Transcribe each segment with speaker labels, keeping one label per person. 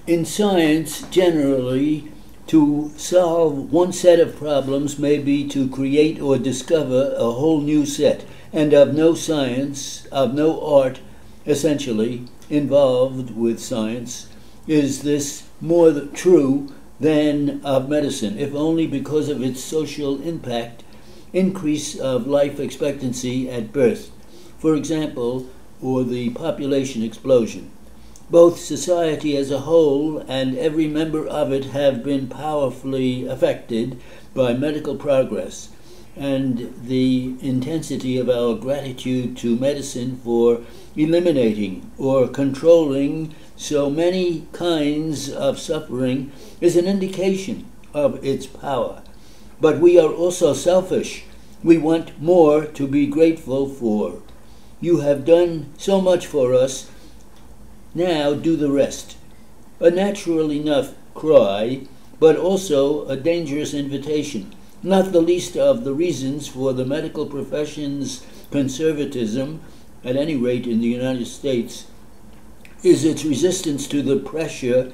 Speaker 1: In science, generally, to solve one set of problems may be to create or discover a whole new set, and of no science, of no art, essentially, involved with science, is this more true than of medicine, if only because of its social impact, increase of life expectancy at birth, for example, or the population explosion. Both society as a whole and every member of it have been powerfully affected by medical progress, and the intensity of our gratitude to medicine for eliminating or controlling so many kinds of suffering is an indication of its power. But we are also selfish. We want more to be grateful for. You have done so much for us, now do the rest. A natural enough cry, but also a dangerous invitation. Not the least of the reasons for the medical profession's conservatism, at any rate in the United States, is its resistance to the pressure,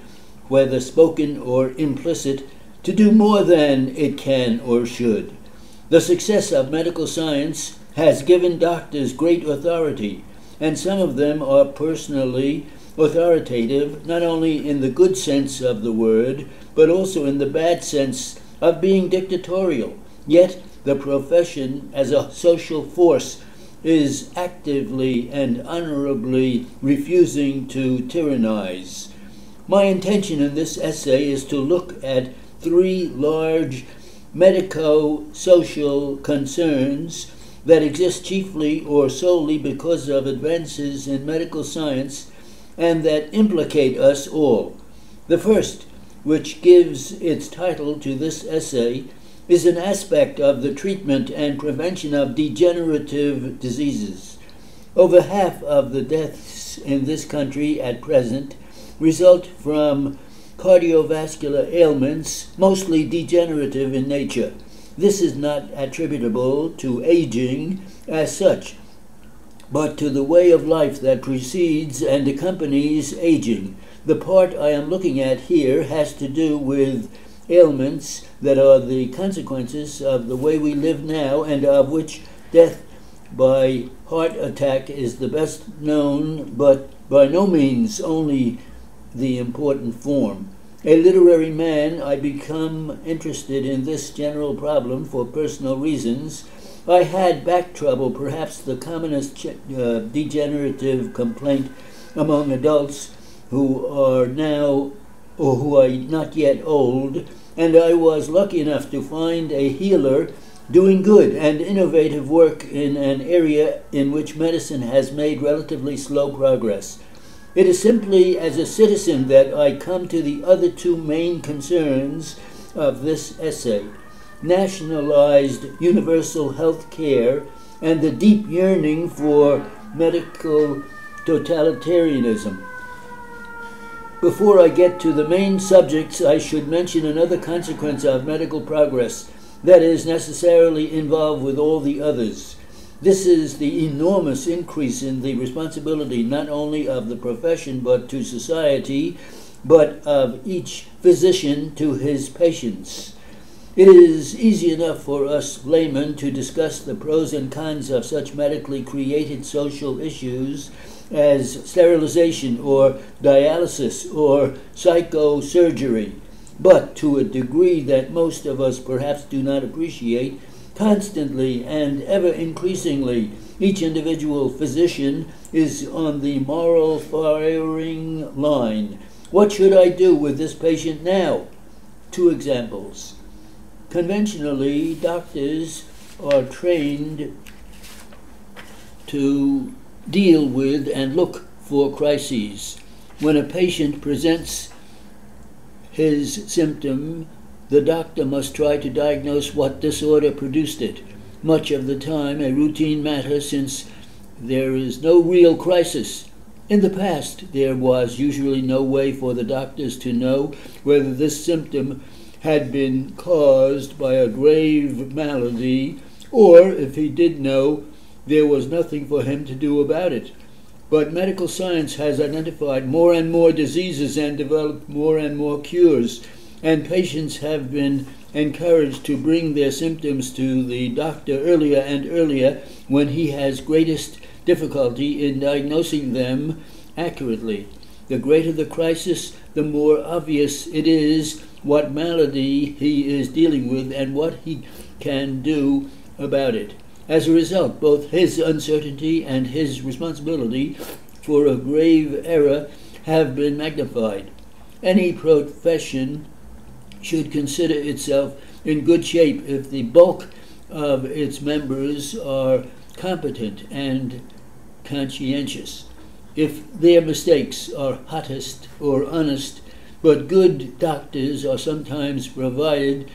Speaker 1: whether spoken or implicit, to do more than it can or should. The success of medical science has given doctors great authority, and some of them are personally authoritative, not only in the good sense of the word, but also in the bad sense of being dictatorial. Yet the profession as a social force is actively and honorably refusing to tyrannize. My intention in this essay is to look at three large medico-social concerns that exist chiefly or solely because of advances in medical science and that implicate us all. The first, which gives its title to this essay, is an aspect of the treatment and prevention of degenerative diseases. Over half of the deaths in this country at present result from cardiovascular ailments, mostly degenerative in nature. This is not attributable to aging as such, but to the way of life that precedes and accompanies aging. The part I am looking at here has to do with ailments that are the consequences of the way we live now, and of which death by heart attack is the best known, but by no means only the important form. A literary man, I become interested in this general problem for personal reasons. I had back trouble, perhaps the commonest degenerative complaint among adults who are now, or who are not yet old, and I was lucky enough to find a healer doing good and innovative work in an area in which medicine has made relatively slow progress. It is simply as a citizen that I come to the other two main concerns of this essay: nationalized universal health care and the deep yearning for medical totalitarianism. Before I get to the main subjects, I should mention another consequence of medical progress that is necessarily involved with all the others. This is the enormous increase in the responsibility not only of the profession but to society, but of each physician to his patients. It is easy enough for us laymen to discuss the pros and cons of such medically created social issues as sterilization or dialysis or psychosurgery, but to a degree that most of us perhaps do not appreciate, constantly and ever increasingly, each individual physician is on the moral firing line. What should I do with this patient now? Two examples. Conventionally, doctors are trained to deal with and look for crises. When a patient presents his symptom, the doctor must try to diagnose what disorder produced it. Much of the time a routine matter, since there is no real crisis. In the past, there was usually no way for the doctors to know whether this symptom had been caused by a grave malady, or if he did know, there was nothing for him to do about it. But medical science has identified more and more diseases and developed more and more cures, and patients have been encouraged to bring their symptoms to the doctor earlier and earlier when he has greatest difficulty in diagnosing them accurately. The greater the crisis, the more obvious it is what malady he is dealing with and what he can do about it. As a result, both his uncertainty and his responsibility for a grave error have been magnified. Any profession should consider itself in good shape if the bulk of its members are competent and conscientious. If their mistakes are hottest or honest, but good doctors are sometimes provided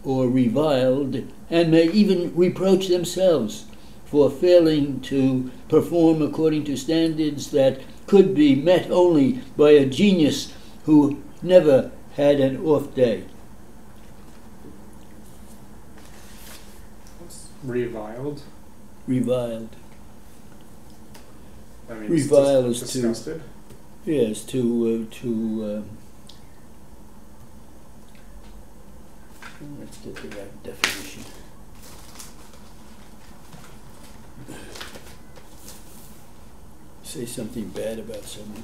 Speaker 1: or reviled, and may even reproach themselves for failing to perform according to standards that could be met only by a genius who never had an off day.
Speaker 2: What's reviled?
Speaker 1: Reviled.
Speaker 2: I mean,
Speaker 1: Revile is
Speaker 2: disgusted.
Speaker 1: Yes, let's get the right definition. Say something bad about someone.